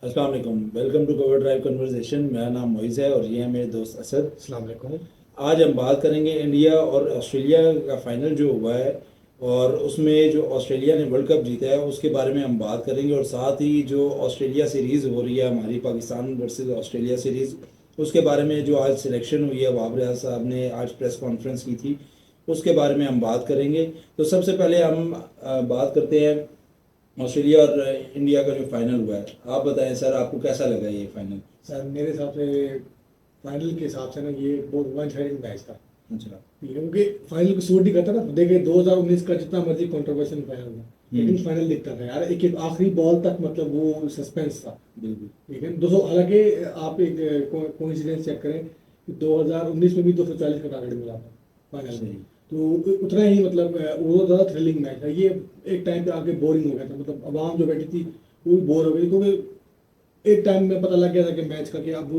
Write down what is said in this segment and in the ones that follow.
अस्सलाम वालेकुम। Welcome to cover drive conversation. मेरा नाम मोइज़ है और ये है मेरे दोस्त असद। अस्सलाम वालेकुम। आज हम बात करेंगे इंडिया और ऑस्ट्रेलिया का फाइनल जो हुआ है, और उसमें जो ऑस्ट्रेलिया ने वर्ल्ड कप जीता है उसके बारे में हम बात करेंगे। और साथ ही जो ऑस्ट्रेलिया सीरीज़ हो रही है हमारी, पाकिस्तान वर्सेस ऑस्ट्रेलिया सीरीज़, उसके बारे में जो आज सिलेक्शन हुई है, वाबर रियाज साहब ने आज प्रेस कॉन्फ्रेंस की थी, उसके बारे में हम बात करेंगे। तो सबसे पहले हम बात करते हैं ऑस्ट्रेलिया और इंडिया का जो फाइनल हुआ है। आप बताएं सर, आपको कैसा लगा ये फाइनल? सर मेरे हिसाब से फाइनल के हिसाब से ना ये बहुत वन साइडेड मैच था। अच्छा। ठीक है, क्योंकि फाइनल को सूट ही करता ना। देखिए 2019 का जितना मर्जी कंट्रोवर्शियल फाइनल था, लेकिन फाइनल दिखता था यार, एक एक आखिरी बॉल तक, मतलब वो सस्पेंस था। बिल्कुल। ठीक है दोस्तों, हालांकि आप एक कोइंसिडेंस चेक करें कि 2019 में भी 240 का टारगेट मिला था फाइनल में। सही। तो उतना ही मतलब वो ज़्यादा थ्रिलिंग मैच था। ये एक टाइम पे आके बोरिंग हो गया था, मतलब आवाम जो बैठी थी वो भी बोर हो गई, क्योंकि एक टाइम में पता लग गया था कि मैच का कि अब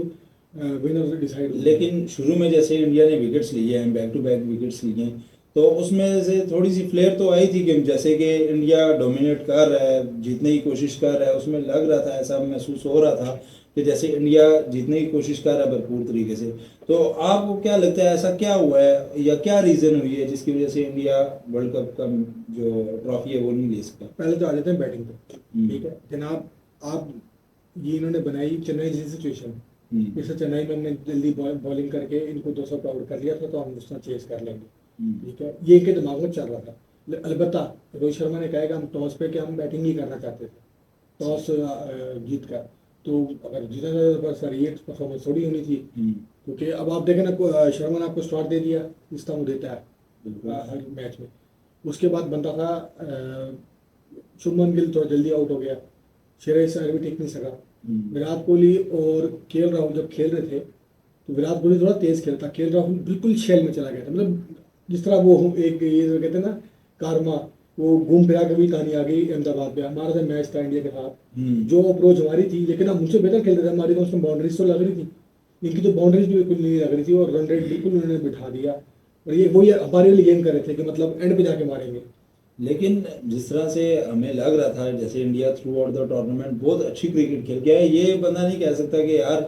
विनर डिसाइड हो गया। लेकिन शुरू में जैसे इंडिया ने विकेट्स लिए हैं, बैक टू बैक विकेट्स लिए हैं, तो उसमें से थोड़ी सी फ्लेयर तो आई थी कि जैसे कि इंडिया डोमिनेट कर रहा है, जीतने की कोशिश कर रहा है, उसमें लग रहा था, ऐसा महसूस हो रहा था कि जैसे इंडिया जीतने की कोशिश कर रहा है भरपूर तरीके से। तो आपको क्या लगता है, ऐसा क्या हुआ है या क्या रीज़न हुई है जिसकी वजह से इंडिया वर्ल्ड कप का जो ट्रॉफी है वो नहीं ले सका? पहले तो आ जाते हैं बैटिंग पे। हम्म। ठीक है जनाब, आप ये इन्होंने बनाई चेन्नई जैसी सिचुएशन। हम्म। जैसे चेन्नई में हमने जल्दी बॉलिंग करके इनको 200 पे आउट कर लिया था, तो हम उसका चेस कर लेंगे। हम्म। ठीक है, ये इनके दिमाग में चल रहा था। अलबत्ता रोहित शर्मा ने कहा कि हम टॉस पे कि हम बैटिंग ही करना चाहते थे, टॉस जीत कर। तो अगर जीता जाता तो सर ये परफॉर्मेंस थोड़ी होनी थी। हम्म। क्योंकि अब आप देखें ना, शर्मा ने आपको स्टार्ट दे दिया, इस तरह वो देता है बिल्कुल। हर मैच में। उसके बाद बनता था शुभमन गिल थोड़ा जल्दी आउट हो गया, श्रेयस अय्यर भी टिक नहीं सका। हम्म। विराट कोहली और केएल राहुल जब खेल रहे थे, तो विराट कोहली थोड़ा तेज खेलता था, केएल राहुल बिल्कुल शेल में चला गया था। मतलब जिस तरह वो एक ये जो कहते हैं ना कारमा, वो घूम फिरा के भी कहानी आ गई अहमदाबाद पे। हमारा जो मैच था इंडिया के साथ, जो अप्रोच हमारी थी, लेकिन हम उनसे बेहतर खेलते थे। हमारी तो उसमें बाउंड्रीज तो लग रही थी, इनकी तो बाउंड्रीज भी बिल्कुल नहीं लग रही थी, और रन रेट बिल्कुल उन्होंने बिठा दिया। और ये वही हमारे लिए गेम कर रहे थे कि मतलब एंड पे जाके मारेंगे। लेकिन जिस तरह से हमें लग रहा था, जैसे India through out the tournament बहुत अच्छी क्रिकेट खेल गया है, ये बंदा नहीं कह सकता कि यार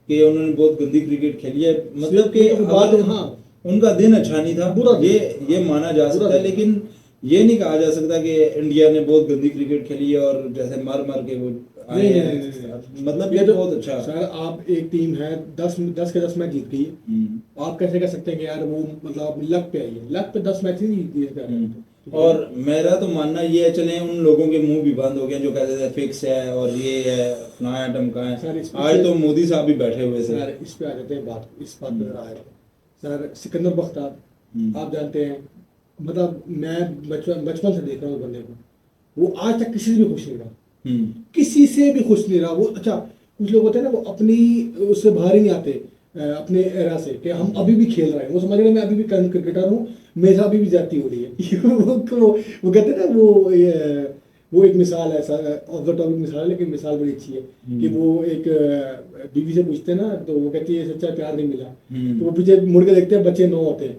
कि उन्होंने बहुत गंदी क्रिकेट खेली है। मतलब कि ये तो बात, अगर हाँ, उनका दिन अच्छा नहीं था, बुरा दिन ये हाँ, माना जा बुरा सकता है, दिन। लेकिन ये नहीं कहा जा सकता कि इंडिया ने बहुत गंदी क्रिकेट खेली है और जैसे मार मार के वो आए नहीं नहीं नहीं नहीं हैं। मतलब नहीं। ये ये तो बहुत अच्छा। सर, आप एक टीम है, 10 के 10 मैच जीत गई है। हम्म। आप कैसे कह सकते हैं कि यार वो मतलब लक पे आई है? लक पे 10 मैच ही नहीं जीत गया। ठीक है ना? और मेरा तो मानना ये है, चले उन लोगों के मुंह भी बंद हो गए जो कहते थे फिक्स है और ये है, फलाया टमका है। सर इस आज पे तो मोदी साहब भी बैठे हुए थे। सर इस पे आ जाते हैं, इस बात पे हम्म। जरा आए थे। सर सिकंदर बख्तार, हम्म। आप जानते हैं, मतलब मैं बचपन बचपन से देख रहा हूँ उस बंदे को, वो आज तक किसी से भी खुश नहीं रहा। हम्म। किसी से भी खुश नहीं रहा वो। अच्छा, कुछ लोग होते हैं ना, वो अपनी उससे बाहर ही नहीं आते, अपने एरा से, कि हम अभी भी खेल रहे हैं। वो समझ रहे हैं मैं अभी भी क्रिकेटर हूँ, मेरे साथ अभी भी जाती हो रही है। वो कहते हैं ना, वो एक मिसाल है, ऑफ द टॉपिक मिसाल है, लेकिन मिसाल बड़ी अच्छी है। कि वो एक बीवी से पूछते हैं ना, तो वो कहती है सच्चा प्यार नहीं मिला। तो वो पीछे मुड़ के देखते हैं, बच्चे 9 होते हैं।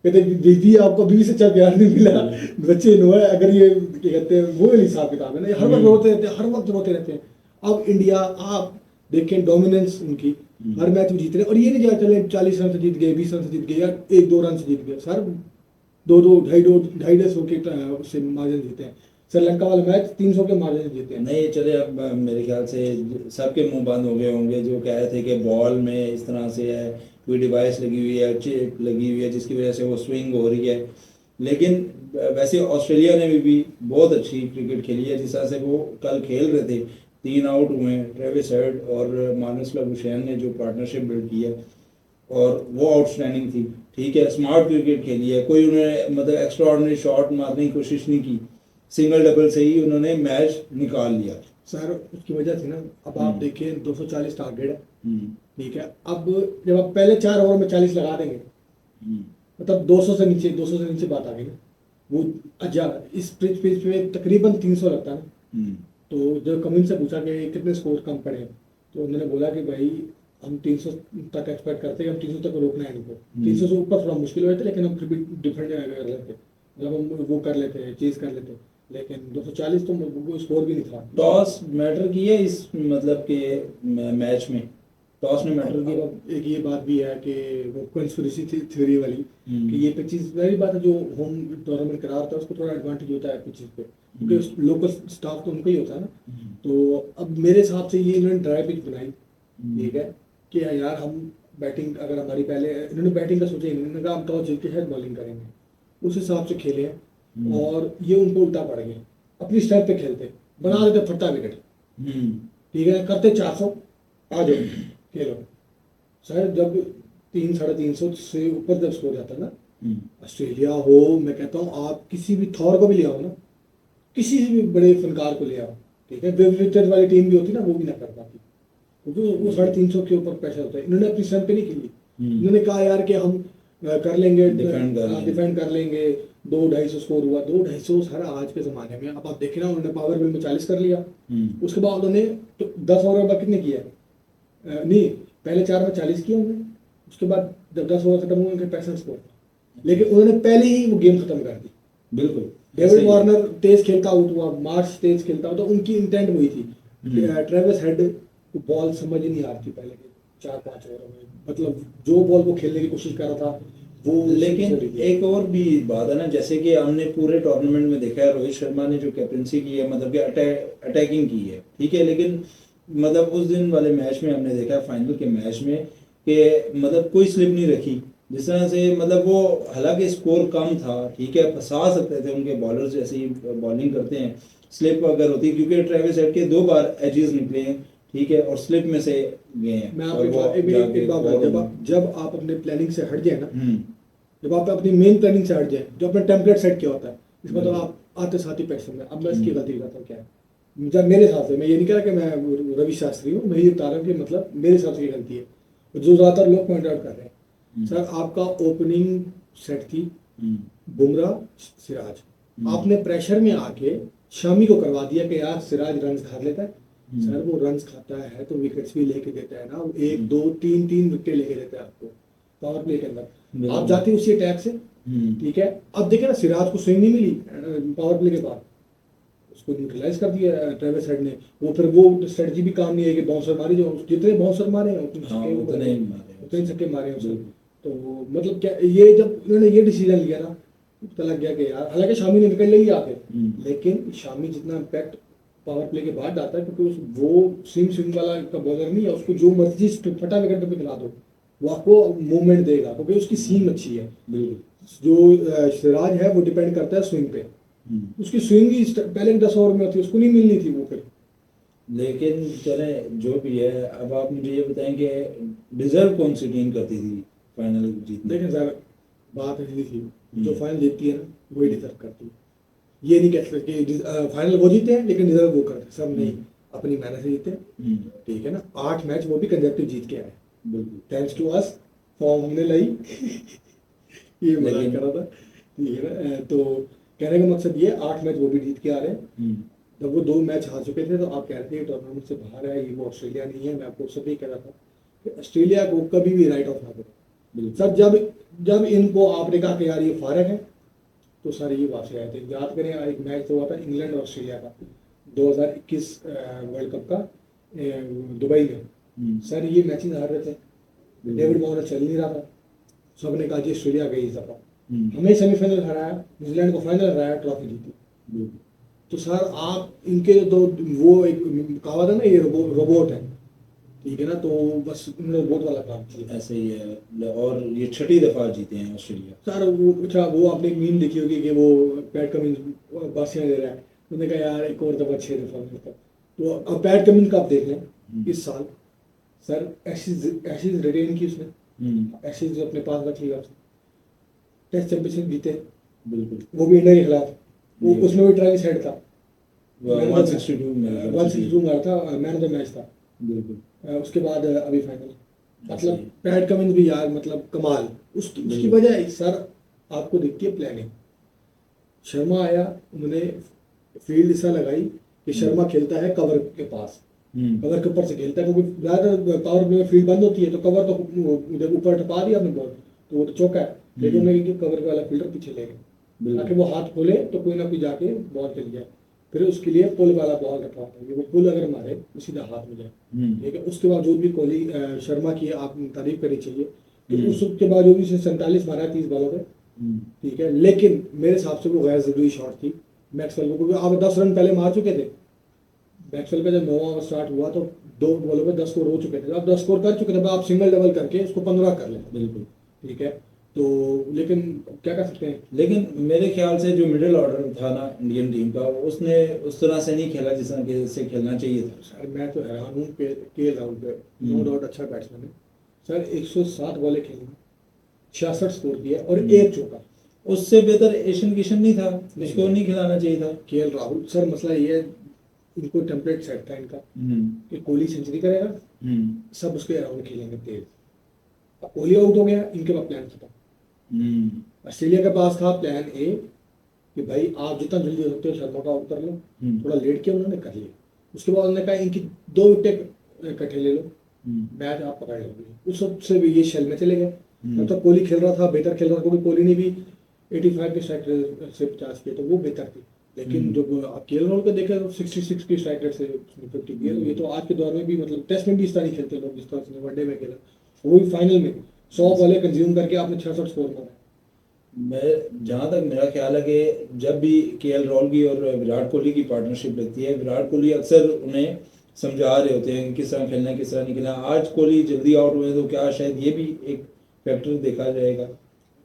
कहते हैं दीदी आपको बीवी से सच्चा प्यार नहीं मिला, बच्चे 9 है। अगर ये क्या कहते हैं, वो वाली हिसाब किताब है ना, ये हर वक्त रोते रहते हैं, हर वक्त रोते रहते हैं। अब इंडिया आप देखें, डोमिनेंस उनकी, हर मैच में जीत रहे हैं। और ये नहीं जाए चले 40 रन से जीत गए, 20 रन से जीत गए, या 1-2 रन से जीत गए। सर 2-2, 2.5 के उससे मार्जिन जीते हैं। श्रीलंका वाला मैच 300 के मार्जिन से जीते हैं। नहीं चले, अब मेरे ख्याल से सबके मुंह बंद हो गए होंगे जो कह रहे थे कि बॉल में इस तरह से है, कोई डिवाइस लगी हुई है, चिप लगी हुई है जिसकी वजह से वो स्विंग हो रही है। लेकिन वैसे ऑस्ट्रेलिया ने भी बहुत अच्छी क्रिकेट खेली है। जिस तरह से वो कल खेल रहे थे, 3 आउट हुए हैं, ट्रेविस हेड और मानस लबुशैन ने जो पार्टनरशिप बिल्ड की है, और वो आउटस्टैंडिंग थी। ठीक है, स्मार्ट क्रिकेट खेली है, कोई उन्होंने मतलब एक्स्ट्रा ऑर्डिनरी शॉट मारने की कोशिश नहीं की, सिंगल डबल से ही उन्होंने मैच निकाल लिया। सर उसकी वजह थी ना, अब आप देखिए 240 टारगेट है। हम्म। ठीक है, अब जब आप पहले 4 ओवर में 40 लगा देंगे, हम्म। मतलब 200 से नीचे बात आ गई ना। वो अच्छा, इस पिच पिच पे तकरीबन 300 लगता है ना। हम्म। तो जब कमिंस से पूछा कि कितने स्कोर कम पड़े, तो उन्होंने बोला कि भाई हम 300 तक एक्सपेक्ट करते हैं, हम 300 तक रोकना है इनको। 300 से ऊपर थोड़ा मुश्किल हो जाता है, लेकिन हम फिर भी डिफरेंट कर लेते, मतलब हम वो कर लेते हैं, चेज कर लेते हैं। लेकिन 240 तो वो स्कोर भी नहीं था। टॉस मैटर की है इस मतलब के मैच में, टॉस ने मैटर किया। अब एक ये बात भी है कि वो कंस्पिरेसी थ्योरी वाली हम्म। कि ये पिचेस, वही बात है, जो होम टूर्नामेंट करा होता है उसको थोड़ा एडवांटेज होता है पिचेस पे, क्योंकि लोकल स्टाफ तो उनका ही होता है ना। तो अब मेरे हिसाब से ये इन्होंने ड्राई पिच बनाई, ठीक है, कि यार हम बैटिंग, अगर हमारी पहले इन्होंने बैटिंग का सोचा ही नहीं, इन्होंने कहा हम टॉस जीत के शायद बॉलिंग करेंगे, उस हिसाब से खेले हैं और ये उनको उल्टा पड़ गए। अपनी स्ट्रेंथ पे खेलते, बना देते फट्टा विकेट, ठीक है, करते 400, आ जाओ खेलो। सर जब 300-350 से ऊपर जब स्कोर जाता है ना, ऑस्ट्रेलिया हो, मैं कहता हूँ आप किसी भी थॉर को भी ले आओ ना, किसी भी बड़े फनकार को ले आओ, ठीक है, विकेट वाली टीम भी होती ना, वो भी ना कर पाती, क्योंकि वो 350 के ऊपर प्रेशर होता है। इन्होंने अपनी स्ट्रेंथ पे नहीं खेली, इन्होंने कहा यार कि हम कर लेंगे, डिफेंड कर लेंगे, 2-250 स्कोर हुआ, 2-250 सर आज के ज़माने में। अब आप देखें ना, उन्होंने पावर बिल में 40 कर लिया, उसके बाद उन्होंने तो 10 ओवर में कितने किया, नहीं पहले 4 में 40 किया उन्होंने, उसके बाद जब 10 ओवर खत्म हुए उनके 65 स्कोर, लेकिन उन्होंने पहले ही वो गेम खत्म कर दी। बिल्कुल। डेविड वार्नर तेज खेलता आउट हुआ, मार्श तेज खेलता हुआ, तो उनकी इंटेंट वही थी। ट्रेविस हेड को बॉल समझ ही नहीं आ रही थी पहले के 4-5 ओवर में, मतलब जो बॉल को खेलने की कोशिश कर रहा था वो। लेकिन एक और भी बात है ना, जैसे कि हमने पूरे टूर्नामेंट में देखा है रोहित शर्मा ने जो कैप्टनसी की है, मतलब कि अटैकिंग की है, ठीक है, लेकिन मतलब उस दिन वाले मैच में हमने देखा फाइनल के मैच में कि मतलब कोई स्लिप नहीं रखी, जिस तरह से मतलब वो हालांकि स्कोर कम था, ठीक है, फंसा सकते थे उनके बॉलर्स जैसे ही बॉलिंग करते हैं, स्लिप अगर होती, क्योंकि ट्रेविस हेड के 2 बार एजेस निकले हैं, ठीक है, और स्लिप में से गए हैं। मैं आपको एक बात, जब आप अपने प्लानिंग से हट जाए ना, जब आप अपनी मेन प्लानिंग से हट जाए, जो अपना टेम्पलेट सेट किया होता है, इसका मतलब आप आते साथ ही पैसे में। अब मैं इसकी गलती करता हूँ क्या है, जब मेरे हिसाब से, मैं ये नहीं कह रहा कि मैं रवि शास्त्री हूँ, मैं ये बता रहा हूँ कि मतलब मेरे हिसाब से ये गलती है जो ज़्यादातर लोग पॉइंट आउट कर रहे हैं। सर आपका ओपनिंग सेट थी बुमराह सिराज, आपने प्रेशर में आके शामी को करवा दिया कि यार सिराज रन खा लेता है। सर वो रन खाता है तो विकेट्स भी लेके देता है ना, 1-2-3 विकेट लेके देता है आपको पावर प्ले के अंदर, आप जाते उसी अटैक से, ठीक है। अब देखिए ना, सिराज को स्विंग नहीं मिली पावर प्ले के बाद, उसको न्यूट्रलाइज कर दिया ट्रेविस हेड ने। वो फिर वो स्ट्रेटजी भी काम नहीं है कि बाउंसर मारी, जो जितने बाउंसर मारे हैं उतने छक्के मारे उसने। तो मतलब क्या, ये जब उन्होंने ये डिसीजन लिया ना, पता लग गया कि यार, हालांकि शामी ने विकेट ले लिया आके, लेकिन शामी जितना इम्पैक्ट पावर प्ले के बाद आता है, क्योंकि वो स्विंग वाला का बॉलर नहीं है, उसको जो मर्जी फटा विकेट पे खिला दो वो आपको मूवमेंट देगा, क्योंकि उसकी सीम अच्छी है। जो सिराज है वो डिपेंड करता है स्विंग पे, उसकी स्विंग ही पहले 10 ओवर में होती है, उसको नहीं मिलनी थी वो फिर। लेकिन चले जो भी है, अब आप मुझे ये बताएं कि डिजर्व कौन सी टीम करती थी फाइनल जीतने? देखें सर, बात ऐसी थी, जो फाइनल जीतती है ना वही डिजर्व करती है। ये नहीं कहते कि फाइनल वो जीते हैं लेकिन डिजर्व वो करते, सब नहीं, अपनी मेहनत से जीते हैं, ठीक है ना। 8 मैच वो भी कंजर्वेटिव जीत के आए, थैंक्स टू अस, फॉर्म हमने लाई ये मजाक कर रहा था, ठीक है ना। तो कहने का मकसद ये, 8 मैच वो भी जीत के आ रहे हैं। जब वो 2 मैच हार चुके थे तो आप कह रहे थे टूर्नामेंट से बाहर है, ये वो ऑस्ट्रेलिया नहीं है। मैं आपको सब ये कह रहा था कि ऑस्ट्रेलिया को कभी भी राइट ऑफ ना करो सर। जब इनको आपने कहा कि यार ये फारग है, तो सर ये वापस आए थे। याद करें, एक मैच तो हुआ था इंग्लैंड और ऑस्ट्रेलिया का 2021 वर्ल्ड कप का दुबई में। सर ये मैचेस हार रहे थे, डेविड वार्नर चल नहीं रहा था, सबने कहा जी ऑस्ट्रेलिया गई इस दफा, हमें सेमीफाइनल हराया, न्यूजीलैंड को फाइनल हराया, ट्रॉफी जीती। तो सर आप इनके तो वो एक कहावत है ना, ये रोबोट है, ठीक है ना। तो बस उन्होंने रोबोट वाला काम किया, ऐसे ही है। और ये 6ठी दफा जीते हैं ऑस्ट्रेलिया। सर वो अच्छा, वो आपने एक मीम देखी होगी कि वो पैट कमिंस बासियां दे रहा है, उन्होंने कहा यार एक और दफा 6 दफा मिलता। तो अब पैट कमिंस का आप देख लें इस साल, सर एशेज रिटेन की उसने, एशेज अपने पास रख लिया, टेस्ट चैंपियनशिप जीते, बिल्कुल, वो भी इंडिया के खिलाफ, वो उसमें भी ट्रेविस हेड था, 162 मारा था, मैन ऑफ द मैच था, बिल्कुल। उसके बाद अभी फाइनल, मतलब पैट कमिंस भी यार मतलब कमाल। उसकी वजह सर आपको दिखती है प्लानिंग। शर्मा आया, उन्होंने फील्ड ऐसा लगाई कि शर्मा खेलता है कवर के पास, कवर के ऊपर से खेलता है, क्योंकि ज़्यादा पावर में फील्ड बंद होती है, तो कवर तो जब ऊपर टपा दिया आपने बॉल तो वो तो चौका है, लेकिन उन्होंने कवर वाला फील्डर पीछे ले गए, बिल्कुल। ताकि वो हाथ खोले तो कोई ना कोई जाके बॉल चली जाए। फिर उसके लिए पुल वाला बॉल रखा होता है कि वो पुल अगर मारे तो सीधा हाथ में जाए। ठीक है, उसके बावजूद भी कोहली शर्मा की आप तारीफ करनी चाहिए कि उसके बावजूद भी उसने 47 मारा है 30 बॉलों पे। ठीक है, लेकिन मेरे हिसाब से वो गैर जरूरी शॉट थी मैक्सवेल को, क्योंकि आप 10 रन पहले मार चुके थे। मैक्सवेल का जब 9वां ओवर स्टार्ट हुआ तो 2 बॉलों पे 10 स्कोर हो चुके थे, आप 10 स्कोर कर चुके थे, आप सिंगल डबल करके उसको 15 कर लें। बिल्कुल। ठीक है, तो लेकिन क्या कर सकते हैं। लेकिन मेरे ख्याल से जो मिडिल ऑर्डर था ना इंडियन टीम का, उसने उस तरह से नहीं खेला जिस तरह के से खेलना चाहिए था। सर मैं तो हैरान हूँ के राहुल पे, नो डाउट अच्छा बैट्समैन है सर, 107 बॉलें खेली, 66 स्कोर किया और एक चौका। उससे बेहतर एशियन किशन नहीं था, उसको नहीं खिलाना चाहिए था। के राहुल सर, मसला ये है इनको टेम्पलेट सेट था इनका कि कोहली सेंचुरी करेगा, सब उसके अराउंड खेलेंगे तेज। अब कोहली आउट हो गया, इनके पास प्लान खत्म। ऑस्ट्रेलिया के पास था प्लान ए कि भाई आप जितना जल्दी हो सकते हो शर्मा का आउट कर लो, थोड़ा लेट किया, उन्होंने कर लिया। उसके बाद उन्होंने कहा इनकी 2 विकेट इकट्ठे ले लो, मैच आप पकड़ लोगे। उस वक्त से भी ये शेल में चले गए। तब तक कोहली खेल रहा था, बेहतर खेल रहा था, क्योंकि कोहली ने भी 85 के स्ट्राइक रेट से 50 किए, तो वो बेहतर थी। लेकिन जब आप केएल राहुल को देखे तो 66 की स्ट्राइक रेट से 50 किए, तो ये तो आज के दौर में भी मतलब टेस्ट में भी इस तरह नहीं खेलते लोग जिस तरह से वनडे में खेला। वही फाइनल में 100 बॉलें कंज्यूम करके आपने 66 स्कोर मारा। मैं जहाँ तक मेरा ख्याल है कि जब भी केएल राहुल की और विराट कोहली की पार्टनरशिप लगती है, विराट कोहली अक्सर उन्हें समझा रहे होते हैं कि किस तरह खेलना है, किस तरह नहीं खेलना। आज कोहली जल्दी आउट हुए तो क्या शायद ये भी एक फैक्टर देखा जाएगा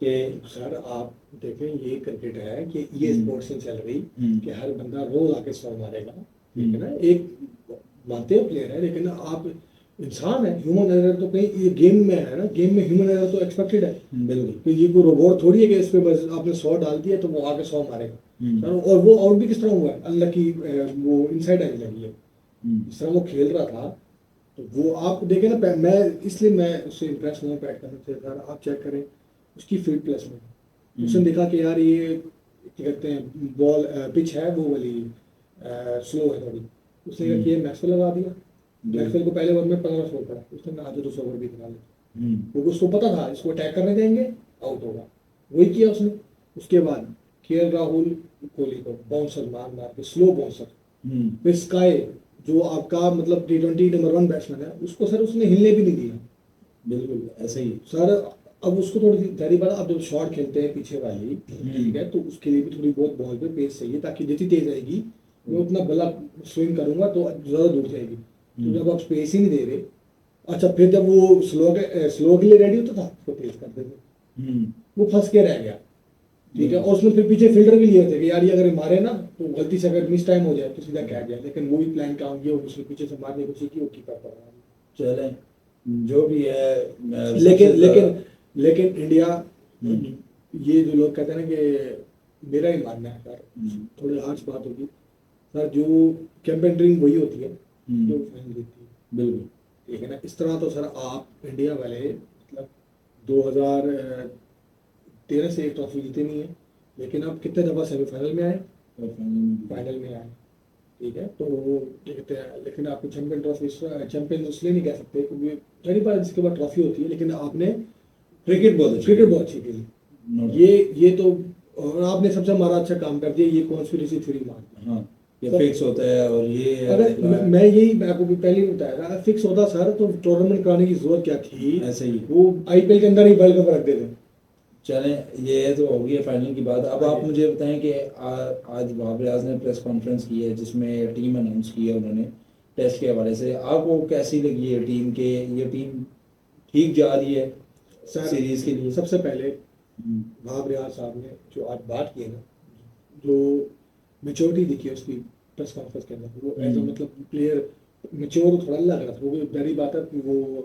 कि सर आप देखें, ये क्रिकेट है कि ये स्पोर्ट्स नहीं चल रही कि हर बंदा रोज आके 100 मारेगा। ठीक है ना, एक मानते हैं प्लेयर है, लेकिन आप इंसान है, ह्यूमन एरर तो कहीं ये गेम में है ना, गेम में ह्यूमन एरर तो एक्सपेक्टेड है। बिल्कुल। तो ये कोई रोबोट थोड़ी है कि इस पे बस आपने 100 डाल दिया तो वो आगे 100 मारेगा। और वो आउट भी किस तरह हुआ है, अल्लाह की वो इनसाइड आई लगी है। जिस तरह वो खेल रहा था तो वो आप देखें ना, मैं इसलिए मैं उससे इम्प्रेस हुआ पैट करने से। सर आप चेक करें उसकी फील्ड प्लेसमेंट, उसने देखा कि यार ये क्या कहते हैं बॉल पिच है वो वाली स्लो है थोड़ी, उसने क्या किया मैक्सवेल लगा दिया। मैक्सवेल को पहले ओवर में 15 स्कोर करा, उसने कहा आज 200 ओवर भी करा ले, क्योंकि उसको पता था इसको अटैक करने देंगे आउट होगा। वही किया उसने। उसके बाद केएल राहुल कोहली को बाउंसर मार मार के स्लो बाउंसर, फिर स्काई जो आपका मतलब T20 नंबर 1 बैट्समैन है, उसको सर उसने हिलने भी नहीं दिया। बिल्कुल ऐसे ही सर अब उसको थोड़ी सी जारी बात, अब जब शॉट खेलते हैं पीछे वाली, ठीक है, तो उसके लिए भी थोड़ी बहुत बॉल पे पेस चाहिए, ताकि जितनी तेज आएगी मैं उतना गला स्विंग करूंगा तो ज़्यादा दूर जाएगी। तो जब आप स्पेस ही नहीं दे रहे, अच्छा फिर जब वो स्लो के लिए रेडी होता था तो तेज कर देते, वो फंस के रह गया। ठीक है, और उसमें फिर पीछे फील्डर भी लिए थे कि यार ये अगर मारे ना तो गलती से अगर मिस टाइम हो जाए तो सीधा कैच जाए, लेकिन वो भी प्लान काम किया, उसने पीछे से मारने की कोशिश की, वो कीपर कर रहा है। चलें जो भी है। लेकिन इंडिया, ये जो लोग कहते हैं ना कि मेरा ही मानना है सर, थोड़ी हार्श बात होगी सर, जो कैंपेन ड्रीम वही होती है जो फाइनल जीतती है। बिल्कुल। ठीक है ना, इस तरह तो सर आप इंडिया वाले मतलब 2013 से एक ट्रॉफी जीते नहीं है, लेकिन आप कितने दफा सेमीफाइनल में आए और फाइनल में आए। ठीक है, तो क्या कहते हैं, लेकिन आपको चैंपियन ट्रॉफी चैंपियन इसलिए नहीं कह सकते क्योंकि पहली बार जिसके बाद ट्रॉफी होती है, लेकिन आपने क्रिकेट बहुत अच्छी खेली। ये तो, और आपने सबसे हमारा अच्छा काम कर दिया, ये कॉन्स्पिरेसी थ्योरी मान। हाँ, ये फिक्स होता है और ये अगर मैं आपको पहले ही बताया था, फिक्स होता सर तो टूर्नामेंट कराने की जरूरत क्या थी। ऐसे ही वो आईपीएल के अंदर ही वर्ल्ड कप रख देते। चलें ये तो हो गई फाइनल की बात। अब आप मुझे बताएं कि आज बाबर रियाज ने प्रेस कॉन्फ्रेंस की है जिसमें टीम अनाउंस की है उन्होंने टेस्ट के हवाले से। आपको कैसी लगी है टीम के, ये टीम ठीक जा रही है सीरीज के लिए? सबसे पहले बाबर रियाज साहब ने जो आज बात की है ना, जो मेच्योरिटी दिखी है उसकी प्रेस कॉन्फ्रेंस के अंदर, वो एज मतलब प्लेयर मेच्योर थोड़ा लग रहा था। वो पहली बात है वो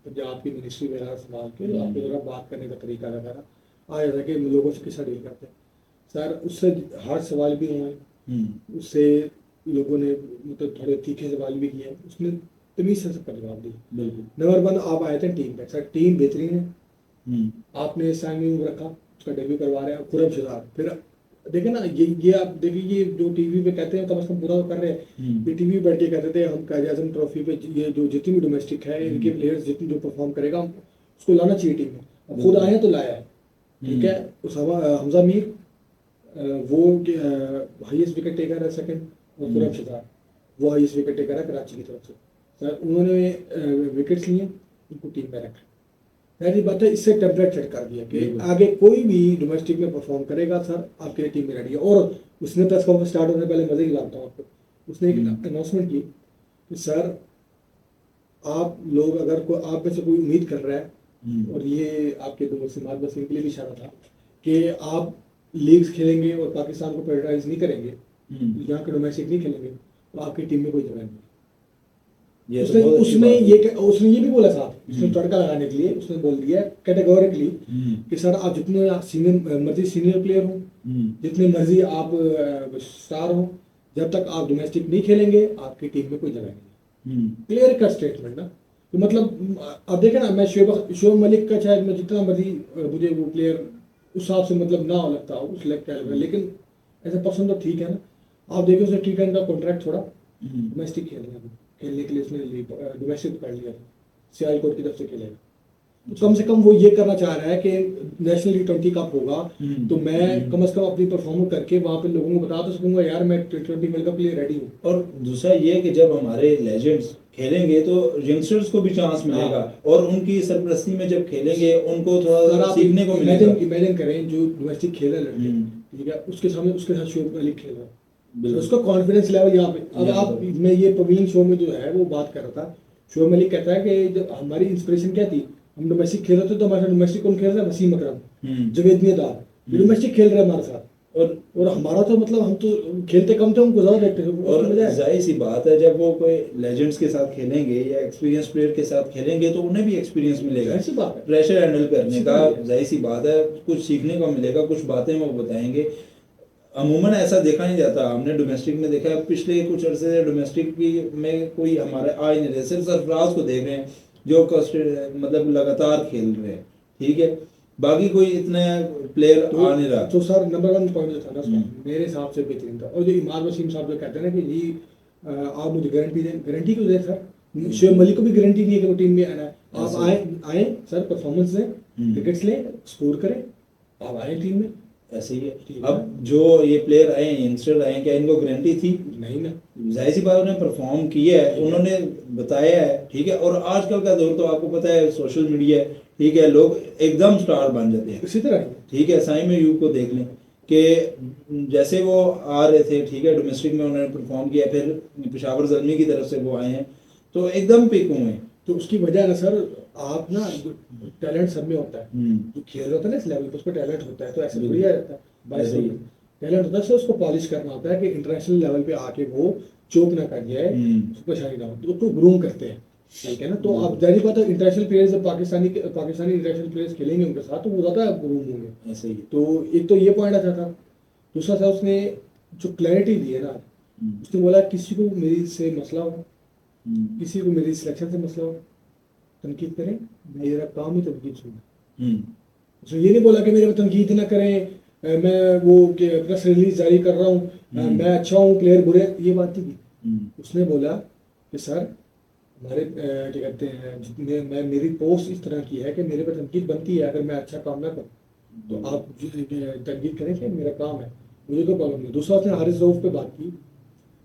पंजाब की मिनिस्ट्री वगैरह संभाल के आपको जरा बात करने का तरीका वगैरह आया था कि लोगों से किस डील करते हैं सर। उससे हार्ड सवाल भी हुए, उससे लोगों ने मतलब थोड़े तीखे सवाल भी किए, उसने तमीज से सबका जवाब दिया। बिल्कुल। नंबर 1 आप आए थे टीम पे सर, टीम बेहतरीन है। आपने साइनिंग रखा, उसका डेब्यू करवा रहे हैं खुरम शुदार। फिर देखे ना, ये आप देखिए, ये जो टीवी पे कहते हैं कम से कम पूरा कर रहे हैं। ये टीवी बैठ के कहते थे हम कायदे आजम ट्रॉफी पे ये जो जितनी भी डोमेस्टिक है इनके प्लेयर्स जितनी जो परफॉर्म करेगा उसको लाना चाहिए टीम में। अब खुद आए हैं तो लाया है। ठीक है, उस हमजा मीर वो हाईएस्ट विकेट टेकर है सेकंड, और खुरम शिदार वो हाईएस्ट विकेट टेकर है कराची की तरफ से। सर उन्होंने विकेट्स लिए, उनको टीम में रखा। पहली बात है, इससे टेम्पलेट सेट कर दिया कि आगे कोई भी डोमेस्टिक में परफॉर्म करेगा सर आपके लिए टीम में रेडी है। और उसने प्रेस कॉन्फ्रेंस स्टार्ट होने से पहले मजे की बात बताऊँ आपको, उसने एक अनाउंसमेंट की कि सर आप लोग अगर आप में से कोई उम्मीद कर रहा है, और ये आपके दोस्त सिमात वसीम के लिए भी इशारा था कि आप लीग्स खेलेंगे और पाकिस्तान को प्रायोरिटाइज नहीं करेंगे, यहाँ के डोमेस्टिक नहीं खेलेंगे, तो आपकी टीम में कोई जगह नहीं। उसने ये भी बोला था, उसने तड़का लगाने के लिए उसने बोल दिया कैटेगोरिकली कि सर आप जितने मर्जी सीनियर प्लेयर हो, जितने मर्जी आप स्टार हो, जब तक आप डोमेस्टिक नहीं खेलेंगे आपकी टीम में कोई जगह नहीं। क्लियर कट स्टेटमेंट ना। तो मतलब अब देखें ना, मैं शोएब मलिक का चाहे मैं जितना मर्जी मुझे वो प्लेयर उस हिसाब से मतलब ना हो लगता हो उस कैलिबर, लेकिन ऐसा पर्सन तो ठीक है ना। आप देखिए उसने T10 का कॉन्ट्रैक्ट छोड़ा, डोमेस्टिक खेलने के लिए उसने डोमेस्टिक कर लिया, सियालकोट की तरफ से खेलेगा। तो कम से कम वो ये करना चाह रहा है कि नेशनल T20 कप होगा तो मैं कम से कम अपनी परफॉर्मेंस करके वहाँ पे लोगों को बता तो सकूंगा यार मैं T20 वर्ल्ड कप के लिए रेडी हूँ। और दूसरा ये कि जब हमारे लेजेंड्स खेलेंगे तो यंगस्टर्स को भी चांस मिलेगा, और उनकी सरपरस्ती में जब खेलेंगे उनको थोड़ा सीखने को मिलेगा। इमेजिन करें जो डोमेस्टिक खेल रहे लड़के, ठीक है, उसके साथ शोएब मलिक खेल रहा है, तो उसका कॉन्फिडेंस लेवल यहाँ पे। अब आप मैं ये प्रवीण शो में जो है वो बात कर रहा था, शोएब मलिक कहता है कि जब हमारी इंस्पिरेशन क्या थी, हम डोमेस्टिक खेल रहे थे तो हमारे डोमेस्टिक कौन खेल रहा है, वसीम अकरम, जवेद मियादाद, डोमेस्टिक खेल रहे हैं हमारे साथ। और हमारा तो मतलब हम तो खेलते कम थे, उनको ज्यादा देखते थे। और जाहिर सी बात है जब वो कोई लेजेंड्स के साथ खेलेंगे या एक्सपीरियंस प्लेयर के साथ खेलेंगे तो उन्हें भी एक्सपीरियंस मिलेगा, ऐसी बात है, प्रेशर हैंडल करने का। जाहिर सी बात है कुछ सीखने को मिलेगा, कुछ बातें वो बताएंगे। अमूमन ऐसा देखा नहीं जाता, हमने डोमेस्टिक में देखा है पिछले कुछ अरसे से डोमेस्टिक की में कोई हमारे आ ही नहीं रहे, सिर्फ सरफराज को देख रहे हैं जो मतलब लगातार खेल रहे हैं, ठीक है, बाकी कोई इतने प्लेयर आ नहीं रहा। तो सर नंबर 1 पॉइंट जो था ना उसका मेरे हिसाब से बेहतरीन था। और जो इमाद वसीम साहब जो कहते हैं ना कि जी आप मुझे गारंटी दें, गारंटी क्यों दें सर? शोएब मलिक को भी गारंटी नहीं है कि वो टीम में आना है। आप आए सर, परफॉर्मेंस दें, विकेट्स लें, स्कोर करें, आप आए टीम में, ऐसे ही है। अब जो ये प्लेयर आए हैं, यंगस्टर आए हैं, क्या इनको गारंटी थी? नहीं ना, जाहिर सी बात उन्होंने परफॉर्म किया है, उन्होंने बताया है, ठीक है। और आजकल का दौर तो आपको पता है सोशल मीडिया है, ठीक है, लोग एकदम स्टार बन जाते हैं इसी तरह, ठीक है। साइम अयूब को देख लें कि जैसे वो आ रहे थे, ठीक है, डोमेस्टिक में उन्होंने परफॉर्म किया, फिर पेशावर ज़ल्मी की तरफ से वो आए हैं तो एकदम पिक हुए हैं। तो उसकी वजह ना सर, आप ना टैलेंट सब में होता है, जो खेल रहा होता है ना इस लेवल पे उसको टैलेंट होता है, तो ऐसे बढ़िया रहता है बाईस टैलेंट होता है, उसको पॉलिश करना होता है कि इंटरनेशनल लेवल पे आके वो चोक ना कर जाए, उसको परेशानी ना हो, तो उसको ग्रूम करते हैं, ठीक है ना। तो आप जाहिर बात है इंटरनेशनल प्लेयर्स जब पाकिस्तानी इंटरनेशनल प्लेयर्स खेलेंगे उनके साथ तो वो ज़्यादा ग्रूम होंगे, ऐसे ही। तो एक तो ये पॉइंट अच्छा था। दूसरा था उसने जो क्लैरिटी दी है ना, उसने बोला किसी को मेरी से मसला हो, किसी को मेरी सिलेक्शन से मसला हो, तनकीद करें, मेरा काम ही तनकीद सुनना। उसने ये नहीं बोला कि मेरे को तनकीद ना करें, मैं वो प्रेस रिलीज जारी कर रहा हूँ, मैं अच्छा हूँ प्लेयर बुरे, ये बात नहीं की। उसने बोला कि सर हमारे क्या कहते हैं जितने मेरी पोस्ट इस तरह की है कि मेरे पर तनकीद बनती है, अगर मैं अच्छा काम ना करूँ तो आप तनकीद करें कि मेरा काम है, मुझे कोई प्रॉब्लम नहीं। दूसरा उसने हारिस रऊफ पे बात की।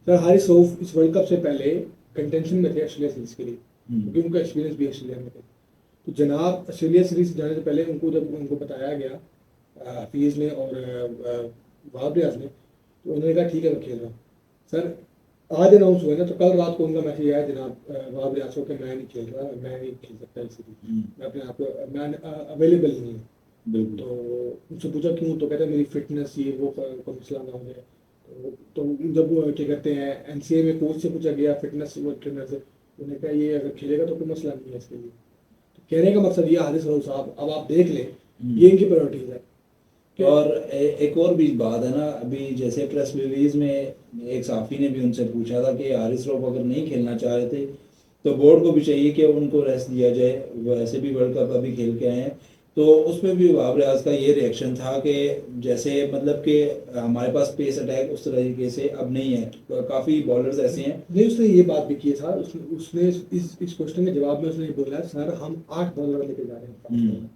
सर हारिस रऊफ इस वर्ल्ड कप से पहले कंटेंशन में थे ऑस्ट्रेलिया सीरीज के लिए, क्योंकि उनका एक्सपीरियंस भी ऑस्ट्रेलिया में थे। तो जनाब ऑस्ट्रेलिया सीरीज जाने से पहले उनको जब उनको बताया गया हफीज़ ने और वहाब रियाज ने, तो उन्होंने कहा ठीक है मैं खेल रहा हूँ। सर आज अनाउंस हुआ ना, तो कल रात को उनका मैसेज आया जनाब वहाब रियाज को कि मैं नहीं खेल रहा, मैं नहीं खेल सकता इस सीरीज, मैं अपने आप को मैं अवेलेबल नहीं है। तो उनसे पूछा क्यों, तो कहते हैं मेरी फिटनेस ये वो कोई मसला ना हो जाए। तो जब क्या कहते हैं NCA में कोच से पूछा गया फिटनेस वो ट्रेनर से, उन्होंने कहा ये अगर खेलेगा तो कोई मसला नहीं है इसके लिए। तो कहने का मकसद ये हारिस रऊफ साहब, अब आप देख लें ये इनकी प्रायोरिटीज है। और एक और भी बात है ना, अभी जैसे प्रेस रिलीज में एक साफ़ी ने भी उनसे पूछा था कि हारिस रऊफ अगर नहीं खेलना चाह रहे थे तो बोर्ड को भी चाहिए कि उनको रेस्ट दिया जाए, वैसे भी वर्ल्ड कप अभी खेल के आए हैं। तो उसमें भी वहाब रियाज का ये रिएक्शन था कि जैसे मतलब कि हमारे पास पेस अटैक उस तरीके से अब नहीं है, काफ़ी बॉलर्स ऐसे हैं। नहीं उसने ये बात भी की था, उसने इस क्वेश्चन के जवाब में उसने बोला सर हम 8 बॉलर लेके जा रहे हैं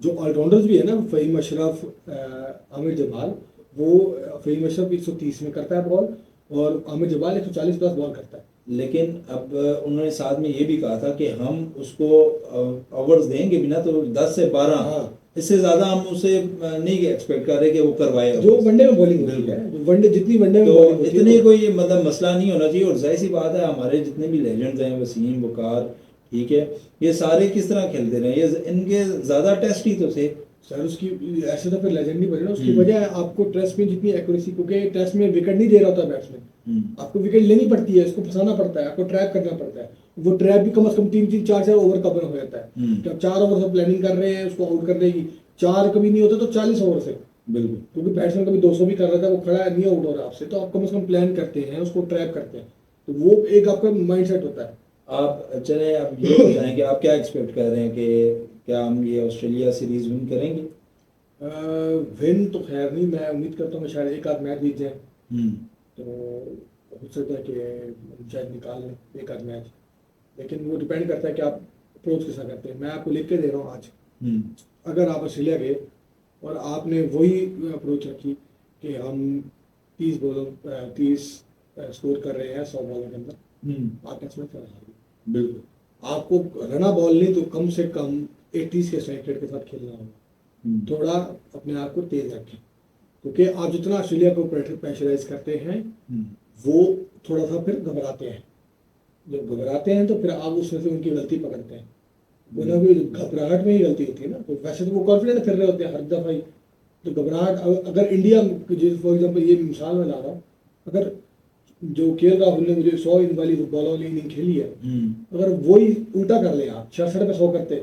जो ऑलराउंडर्स भी है ना, फ़हीम अशरफ, आमिर जमाल, वो फेम अशरफ 130 में करता है बॉल, और आमिर जबाल 140 प्लस बॉल करता है। लेकिन अब उन्होंने साथ में ये भी कहा था कि हम उसको ओवर्स देंगे भी ना तो 10 से 12, हाँ। इससे ज्यादा हम उसे नहीं एक्सपेक्ट कर रहे कि वो करवाए जो overs। वनडे में बॉलिंग होती है, बिल्कुल। वनडे जितनी वनडे में तो बॉलिंग होती है, इतनी तो कोई मतलब मसला नहीं होना चाहिए। और जाहिर सी बात है हमारे जितने भी लेजेंड्स हैं, वसीम, वकार, ठीक है, ये सारे किस तरह खेलते रहे, ये इनके ज्यादा टेस्ट ही तो थे। सर उसकी ऐसे तो फिर लेजेंड नहीं बने ना, उसकी हम्म। वजह है आपको टेस्ट में जितनी एक्यूरेसी, क्योंकि टेस्ट में विकेट नहीं दे रहा होता बैट्समैन, हम्म। आपको विकेट लेनी पड़ती है, इसको फंसाना पड़ता है, आपको ट्रैप करना पड़ता है। वो ट्रैप भी कम से कम 3-3, 4-4 ओवर का बना हो जाता है। हम्म। जब 4 ओवर से प्लानिंग कर रहे हैं उसको आउट करने की, 4 कभी नहीं होता तो 40 ओवर से, बिल्कुल। क्योंकि बैट्समैन कभी 200 भी कर रहा था, वो खड़ा है, नहीं आउट हो रहा आपसे, तो आप कम से कम प्लान करते हैं, उसको ट्रैप करते हैं, तो वो एक आपका माइंड सेट होता है। आप चले अब ये बताएं कि आप क्या एक्सपेक्ट कर रहे हैं कि क्या हम ये ऑस्ट्रेलिया सीरीज विन करेंगे? विन तो खैर नहीं, मैं उम्मीद करता हूँ शायद एक आध मैच जीत जाए, हम्म। तो हो सकता है कि शायद निकाल लें एक आध मैच, लेकिन वो डिपेंड करता है कि आप अप्रोच कैसा करते हैं। मैं आपको लिख के दे रहा हूँ आज, हम्म। अगर आप ऑस्ट्रेलिया गए और आपने वही अप्रोच रखी कि हम 30 स्कोर कर रहे हैं 100 बॉलों के अंदर, आप टेस्ट मैच हार जाएंगे। बिल्कुल। आपको रना बॉल नहीं तो कम से कम 80 के स्ट्राइक रेट के साथ खेलना होगा। थोड़ा अपने आप को तेज रखें, क्योंकि आप जितना ऑस्ट्रेलिया को प्रेशराइज करते हैं वो थोड़ा सा फिर घबराते हैं, जब घबराते हैं तो फिर आप उसमें से उनकी गलती पकड़ते हैं, उन्हें भी घबराहट में ही गलती होती है ना, तो वैसे तो वो कॉन्फिडेंट फिर रहे होते हैं हर दफा ही, तो घबराहट अगर इंडिया, फॉर एग्जाम्पल ये मिसाल में ला रहा हूँ, अगर जो राहुल ने मुझे 100 इन वाली बॉल वाली इनिंग खेली है, अगर वही उल्टा कर ले आप 66 पे 100 करते,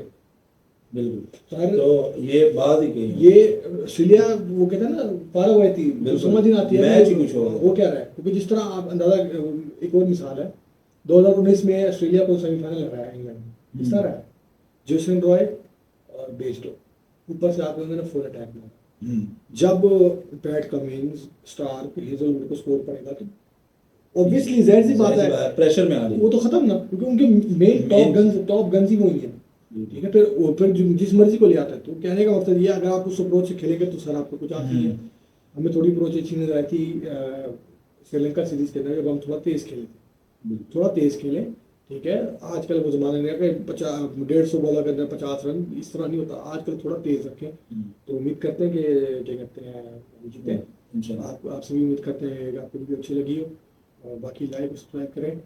बिल्कुल, तो ये बात ही कही ये ऑस्ट्रेलिया वो कहते हैं ना पारा हुई थी, समझ नहीं आती है मैच ही कुछ और वो क्या रहा है, क्योंकि जिस तरह आप अंदाजा, एक और मिसाल है 2019 में ऑस्ट्रेलिया को सेमीफाइनल लगाया इंग्लैंड, इस तरह है जेसन रॉय और बेस्टो ऊपर से आके उन्होंने फुल अटैक मारा, जब पैट कमिंस, स्टार्क, हेजलवुड को स्कोर पड़ेगा तो ऑब्वियसली जाहिर सी बात है प्रेशर में आ रही वो तो खत्म ना, क्योंकि उनके मेन टॉप गन्स ही वही है, ठीक है। फिर जिस मर्जी को ले आता है, तो कहने का मतलब ये अगर आप उस अप्रोच से खेलेंगे तो सर आपको कुछ आती है। हमें थोड़ी अप्रोच अच्छी नजर आई थी श्रीलंका सीरीज के अंदर, जब हम थोड़ा तेज खेले थे, थोड़ा तेज खेले, ठीक है। आजकल वो जमाना नहीं है कि 150 बॉलर के अंदर 50 रन, इस तरह नहीं होता, आजकल थोड़ा तेज रखें, तो उम्मीद करते हैं कि क्या कहते हैं जीते। आपसे भी उम्मीद करते हैं कि आपको भी अच्छी लगी हो, और बाकी लाइक सब्सक्राइब करें।